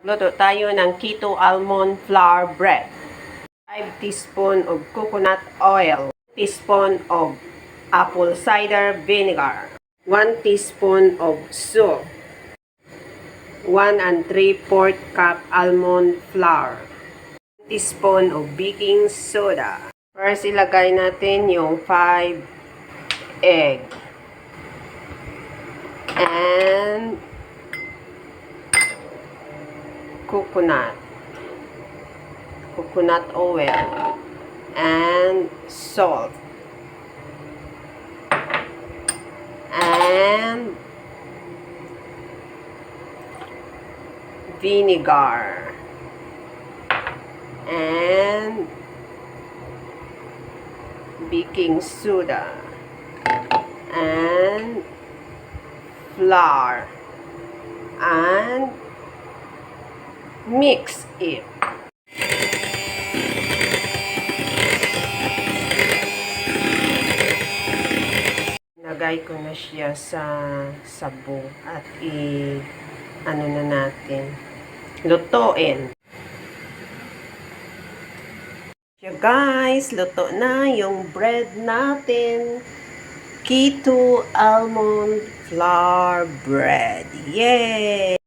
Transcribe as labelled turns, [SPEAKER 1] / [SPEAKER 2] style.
[SPEAKER 1] Luto tayo ng keto almond flour bread. 5 teaspoon of coconut oil. 1 teaspoon of apple cider vinegar. 1 teaspoon of salt. 1 3/4 cup almond flour. 1 teaspoon of baking soda. First, ilagay natin yung 5 egg. And coconut oil and salt and vinegar and baking soda and flour and mix it. Lagay ko na siya sa sabong at ano na natin, lutuin. So guys, luto na yung bread natin. Keto almond flour bread. Yay!